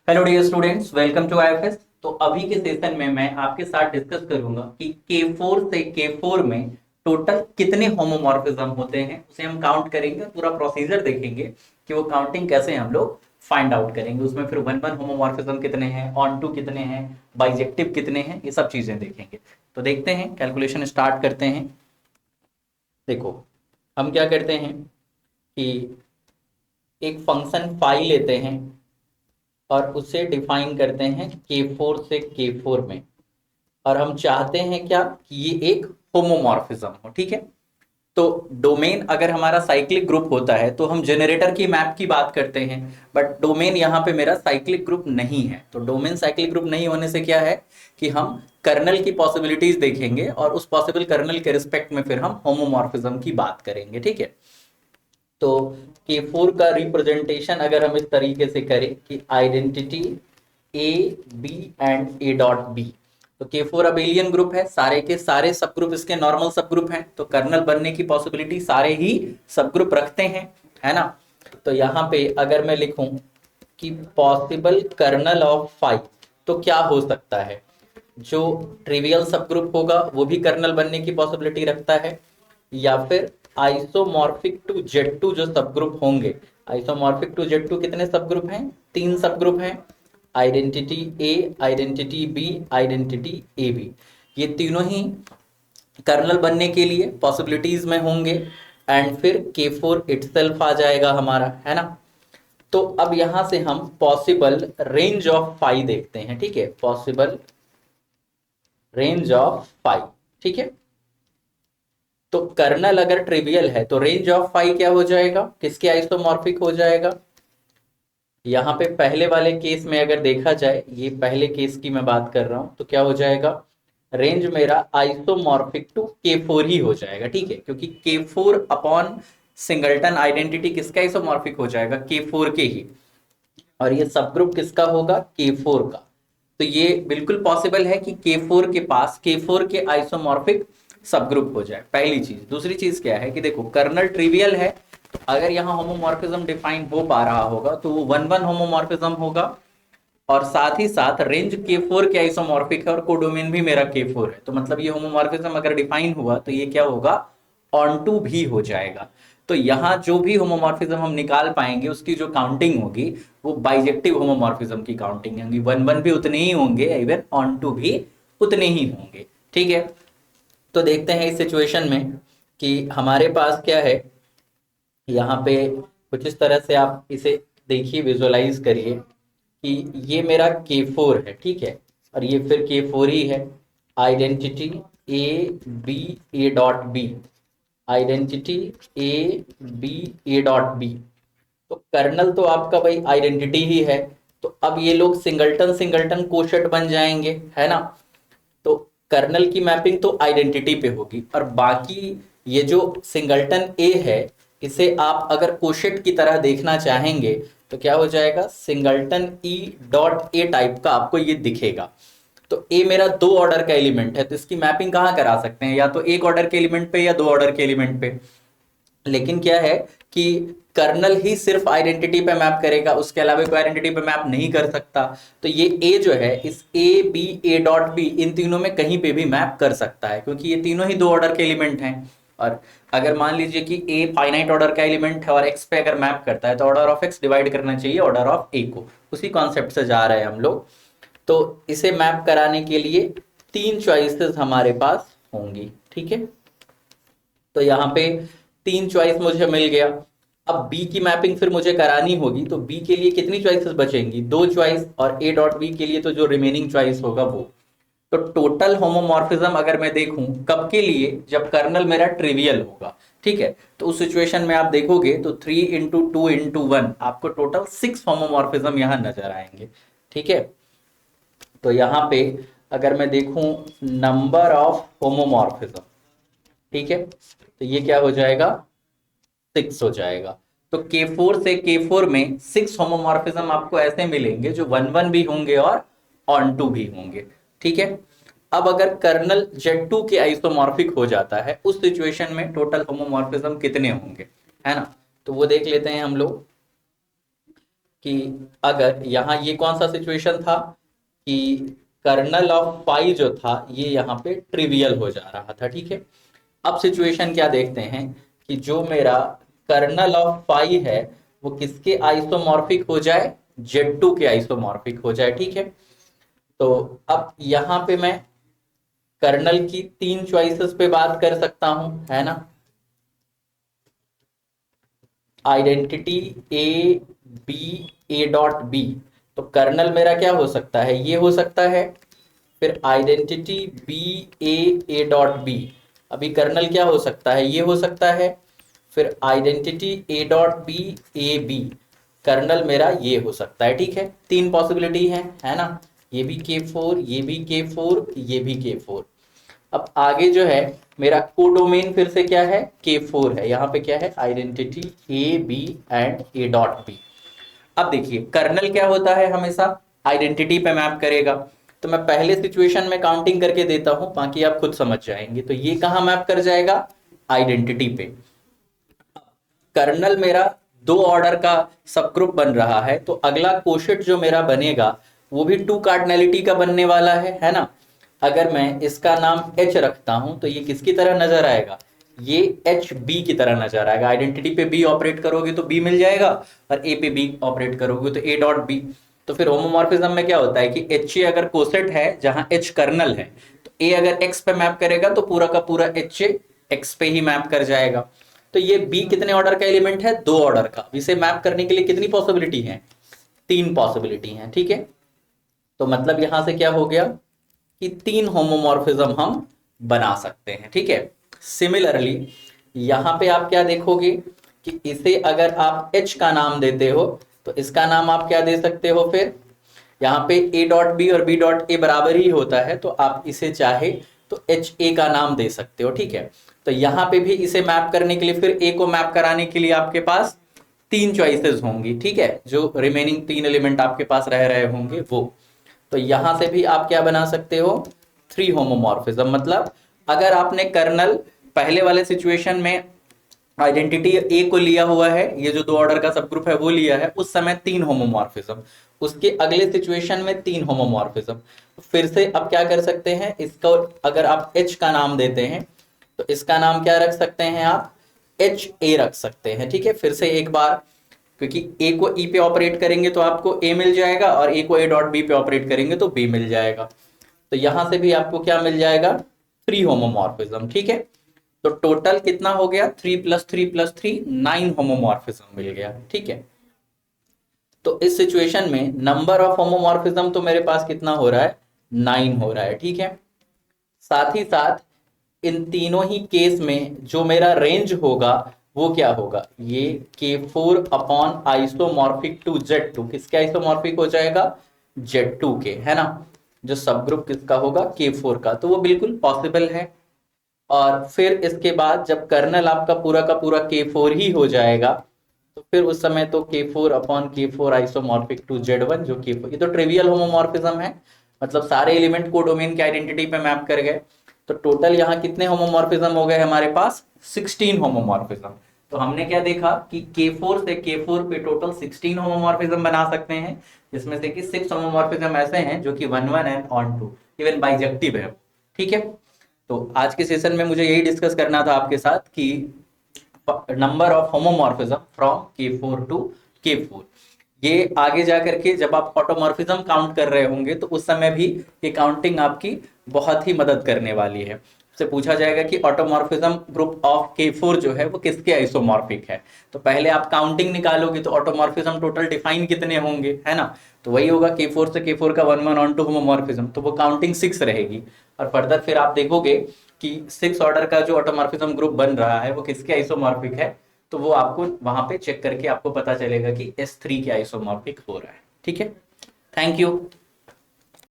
Hello dear students, welcome to IFS. तो अभी के सेशन में मैं आपके साथ डिस्कस करूंगा कि K4 से K4 में टोटल कितने होमोमॉर्फिज्म होते हैं, उसे हम काउंट करेंगे। पूरा प्रोसीजर देखेंगे कि वो काउंटिंग कैसे हम लोग फाइंड आउट करेंगे। उसमें फिर वन वन होमोमॉर्फिज्म कितने हैं, ऑन टू कितने हैं, बाइजेक्टिव कितने हैं, ये सब चीजें देखेंगे। तो देखते हैं, कैलकुलेशन स्टार्ट करते हैं। देखो, हम क्या करते हैं कि एक फंक्शन फाई लेते हैं और उसे डिफाइन करते हैं K4 से K4 में, और हम चाहते हैं क्या कि ये एक होमोमॉर्फिज्म हो। ठीक है, तो डोमेन अगर हमारा साइक्लिक ग्रुप होता है तो हम जनरेटर की मैप की बात करते हैं, बट डोमेन यहाँ पे मेरा साइक्लिक ग्रुप नहीं है। तो डोमेन साइक्लिक ग्रुप नहीं होने से क्या है कि हम कर्नल की पॉसिबिलिटीज देखेंगे और उस पॉसिबल कर्नल के रिस्पेक्ट में फिर हम होमोमॉर्फिज्म की बात करेंगे। ठीक है, तो K4 का रिप्रेजेंटेशन अगर हम इस तरीके से करें कि identity A B and A dot B, तो K4 अबेलियन ग्रुप है, सारे के सारे सब ग्रुप इसके नॉर्मल सब ग्रुप हैं, तो कर्नल बनने की पॉसिबिलिटी सारे ही सब ग्रुप रखते हैं, है ना। तो यहाँ पे अगर मैं लिखूं कि पॉसिबल कर्नल ऑफ फाइव, तो क्या हो सकता है, जो ट्रिवियल सब ग्रुप होगा वो भी कर्नल बनने की पॉसिबिलिटी रखता है, या फिर आइसोमॉर्फिक टू Z2 जो सब ग्रुप होंगे। आइसोमॉर्फिक टू Z2 कितने सब ग्रुप हैं? 3 सब ग्रुप हैं, identity A, identity B, identity A B. ये तीनों ही कर्नल बनने के लिए पॉसिबिलिटीज में होंगे, एंड फिर K4 इटसेल्फ आ जाएगा हमारा, है ना। तो अब यहां से हम पॉसिबल रेंज ऑफ फाइव देखते हैं। ठीक है, पॉसिबल रेंज ऑफ फाइव। ठीक है, तो कर्नल अगर ट्रिवियल है तो रेंज ऑफ फाइव क्या हो जाएगा, किसके आइसोमॉर्फिक हो जाएगा। यहाँ पे पहले वाले केस में अगर देखा जाए, ये पहले केस की मैं बात कर रहा हूं, तो क्या हो जाएगा, रेंज मेरा आइसोमॉर्फिक टू K4 ही हो जाएगा। ठीक है, क्योंकि K4 अपॉन सिंगल्टन आइडेंटिटी किसका आइसोमॉर्फिक हो जाएगा, K4 के ही, और ये सब ग्रुप किसका होगा, K4 का। तो ये बिल्कुल पॉसिबल है कि K4 के पास K4 के आइसोमॉर्फिक सब ग्रुप हो जाए, पहली चीज। दूसरी चीज क्या है कि देखो, कर्नल ट्रिवियल है, तो अगर यहाँ होमोमॉर्फिज्म डिफाइन हो पा रहा होगा तो वो वन वन होमोमॉर्फिज्म होगा, और साथ ही साथ रेंज K4 के आइसोमॉर्फिक है और कोडोमेन भी मेरा K4 है। तो मतलब ये होमोमॉर्फिज्म अगर डिफाइन हुआ तो ये क्या होगा, ऑन टू भी हो जाएगा। तो यहाँ जो भी होमोमॉर्फिज्म हम निकाल पाएंगे उसकी जो काउंटिंग होगी वो बाइजेक्टिव होमोमॉर्फिज्म की काउंटिंग होगी। वन वन भी उतने ही होंगे, इवन ऑन टू भी उतने ही होंगे। ठीक है, तो देखते हैं इस सिचुएशन में कि हमारे पास क्या है। यहाँ पे कुछ इस तरह से आप इसे देखिए, विजुअलाइज करिए कि ये मेरा K4 है। ठीक है, और ये फिर K4 ही है। Identity A B A dot B, identity A B A dot B, तो कर्नल तो आपका भाई आइडेंटिटी ही है। तो अब ये लोग सिंगल्टन सिंगल्टन कोशेट बन जाएंगे, है ना। तो कर्नल की मैपिंग तो आइडेंटिटी पे होगी, और बाकी ये जो सिंगल्टन ए है इसे आप अगर कोशेट की तरह देखना चाहेंगे तो क्या हो जाएगा, singleton E dot A type का आपको ये दिखेगा। तो ए मेरा दो ऑर्डर का एलिमेंट है, तो इसकी मैपिंग कहाँ करा सकते हैं, या तो एक ऑर्डर के एलिमेंट पे या दो ऑर्डर के एलिमेंट पे। लेकिन क्या है कि कर्नल ही सिर्फ आइडेंटिटी पे मैप करेगा, उसके अलावा कोई आइडेंटिटी पे मैप नहीं कर सकता। तो ये ए जो है, इस A B A dot B, इन तीनों में कहीं पे भी मैप कर सकता है, क्योंकि ये तीनों ही दो ऑर्डर के एलिमेंट हैं। और अगर मान लीजिए कि ए फाइनाइट ऑर्डर का एलिमेंट है और एक्स पे अगर मैप करता है तो ऑर्डर ऑफ एक्स डिवाइड करना चाहिए ऑर्डर ऑफ ए को। उसी कॉन्सेप्ट से जा रहे हैं हम लोग। तो इसे मैप कराने के लिए तीन चॉइसेस हमारे पास होंगी। ठीक है, तो यहाँ पे तीन चॉइस मुझे मिल गया। अब बी की मैपिंग फिर मुझे करानी होगी, तो बी के लिए कितनी चॉइसेस बचेंगी, दो चॉइस, और ए डॉट बी के लिए तो जो रिमेनिंग चॉइस होगा वो। तो टोटल होमोमॉर्फिज्म अगर मैं देखूं कब के लिए, जब कर्नल मेरा ट्रिवियल होगा। ठीक है, तो उस सिचुएशन में आप देखोगे तो 3 × 2 × 1 आपको टोटल 6 होमोमॉर्फिज्म यहां नजर आएंगे। ठीक है, तो यहाँ पे अगर मैं देखूं नंबर ऑफ होमोमॉर्फिज्म, ठीक है, तो ये क्या हो जाएगा, 6 हो जाएगा। तो K4 से K4 में 6 होमोमॉर्फिज्म आपको ऐसे मिलेंगे जो वन वन भी होंगे और ऑन टू भी होंगे। ठीक है, अब अगर कर्नल Z2 के आइसोमॉर्फिक हो जाता है उस सिचुएशन में टोटल होमोमॉर्फिज्म कितने होंगे, है ना। तो वो देख लेते हैं हम लोग कि अगर यहाँ ये कौन सा सिचुएशन था कि कर्नल ऑफ पाई जो था ये यहाँ पे ट्रिवियल हो जा रहा था, ठीक है। अब सिचुएशन क्या देखते हैं कि जो मेरा कर्नल ऑफ पाई है वो किसके आइसोमॉर्फिक हो जाए, Z2 के आइसोमॉर्फिक हो जाए, ठीक है। तो अब यहाँ पे मैं कर्नल की 3 चॉइसेस पे बात कर सकता हूं, है ना। Identity A B, A dot B, तो कर्नल मेरा क्या हो सकता है, ये हो सकता है। फिर identity B A, A dot B, अभी कर्नल क्या हो सकता है, ये हो सकता है। फिर identity A dot B, A B, kernel मेरा ये हो सकता है, ठीक है। 3 पॉसिबिलिटी है ना। ये भी K4, ये भी K4, ये भी K4। अब आगे जो है मेरा कोडोमेन फिर से क्या है, K4 है। यहाँ पे क्या है, identity A B and A dot B. अब देखिए कर्नल क्या होता है, हमेशा आइडेंटिटी पे मैप करेगा। तो मैं पहले सिचुएशन में काउंटिंग करके देता हूं, बाकी आप खुद समझ जाएंगे। तो ये कहाँ मैप कर जाएगा, आइडेंटिटी पे। कर्नल मेरा 2 ऑर्डर का सब ग्रुप बन रहा है, तो अगला कोशेट जो मेरा बनेगा वो भी 2 कार्डिनैलिटी का बनने वाला है ना। अगर मैं इसका नाम H रखता हूं तो ये किसकी तरह नजर आएगा, ये एच बी की तरह नजर आएगा। आइडेंटिटी पे बी ऑपरेट करोगे तो बी मिल जाएगा, और ए पे बी ऑपरेट करोगे तो ए डॉट बी। तो फिर होमोमॉर्फिज्म में क्या होता है कि एच ए अगर कोसेट है जहां एच कर्नल है, तो ए अगर एक्स पे मैप करेगा तो पूरा का पूरा एच ए एक्स पे ही मैप कर जाएगा। तो ये बी कितने ऑर्डर का एलिमेंट है, 2 ऑर्डर का। इसे मैप करने के लिए कितनी पॉसिबिलिटी है, 3 पॉसिबिलिटी है, ठीक है। तो मतलब यहां से क्या हो गया कि 3 होमोमॉर्फिज्म हम बना सकते हैं, ठीक है। सिमिलरली यहां पे आप क्या देखोगे कि इसे अगर आप H का नाम देते हो तो इसका नाम आप क्या दे सकते हो, फिर यहाँ पे ए डॉट बी और बी डॉट ए बराबर ही होता है, तो आप इसे चाहे तो एच ए का नाम दे सकते हो, ठीक है। तो यहाँ पे भी इसे मैप करने के लिए, फिर ए को मैप कराने के लिए आपके पास 3 चॉइसेस होंगी, ठीक है। जो रिमेनिंग 3 एलिमेंट आपके पास रह रहे होंगे वो। तो यहां से भी आप क्या बना सकते हो, 3 होमोमॉर्फिज्म। मतलब अगर आपने कर्नल पहले वाले सिचुएशन में आइडेंटिटी ए को लिया हुआ है, ये जो 2 ऑर्डर का सब ग्रुप है वो लिया है, उस समय 3 होमोमॉर्फिज्म। उसके अगले सिचुएशन में 3 होमोमॉर्फिज्म। फिर से अब क्या कर सकते हैं, इसको अगर आप एच का नाम देते हैं तो इसका नाम क्या रख सकते हैं आप, एच ए रख सकते हैं, ठीक है। फिर से एक बार, क्योंकि ए को ई पे ऑपरेट करेंगे तो आपको ए मिल जाएगा, और ए को ए डॉट बी पे ऑपरेट करेंगे तो बी मिल जाएगा। तो यहां से भी आपको क्या मिल जाएगा, 3 होमोमॉर्फिज्म, ठीक है। तो टोटल कितना हो गया, 3 + 3 + 3 9 होमोमॉर्फिज्म मिल गया, ठीक है। तो इस सिचुएशन में नंबर ऑफ होमोमॉर्फिज्म तो मेरे पास कितना हो रहा है, 9 हो रहा है, ठीक है। साथ ही साथ इन तीनों ही केस में जो मेरा रेंज होगा वो क्या होगा, ये K4 upon isomorphic to Z2, किसके आइसोमॉर्फिक हो जाएगा, Z2 के, है ना। जो सब ग्रुप किसका होगा, K4 का। तो वो बिल्कुल पॉसिबल है। और फिर इसके बाद जब कर्नल आपका पूरा का पूरा K4 ही हो जाएगा, तो फिर उस समय तो K4 upon K4 isomorphic to Z1, जो K4, ये तो ट्रिवियल होमोमॉर्फिज्म है। मतलब सारे एलिमेंट को डोमेन के आइडेंटिटी पे मैप कर गए। तो टोटल यहाँ कितने होमोमॉर्फिज्म हो गए हमारे पास, 16 होमोमॉर्फिज्म। तो हमने क्या देखा कि K4 से K4 पे टोटल 16 होमोमॉर्फिज्म बना सकते हैं, जिसमें से कि 6 होमोमॉर्फिज्म ऐसे हैं जो कि 1 1 एंड ऑन 2 इवन बाइजेक्टिव है, ठीक है। तो आज के सेशन में मुझे यही डिस्कस करना था आपके साथ कि number of homomorphism from K4 to K4। ये आगे जा करके जब आप ऑटोमॉर्फिज्म काउंट कर रहे होंगे तो उस समय भी ये काउंटिंग आपकी बहुत ही मदद करने वाली है। से पूछा जाएगा कि ऑटोमॉर्फिज्म ग्रुप ऑफ K4 जो है वो किसके आइसोमॉर्फिक है, तो पहले आप काउंटिंग निकालोगे तो ऑटोमॉर्फिज्म टोटल डिफाइन कितने होंगे, है ना। तो वही होगा K4 से K4 का 1 1 ऑन 2 होमोमॉर्फिज्म, तो वो काउंटिंग 6 रहेगी। और फर्दर फिर आप देखोगे कि 6 ऑर्डर का जो ऑटोमॉर्फिज्म ग्रुप बन रहा है वो किसके आइसोमॉर्फिक है, तो वो आपको वहां पे चेक करके आपको पता चलेगा कि S3 के आइसोमॉर्फिक हो रहा है, ठीक है। Thank you.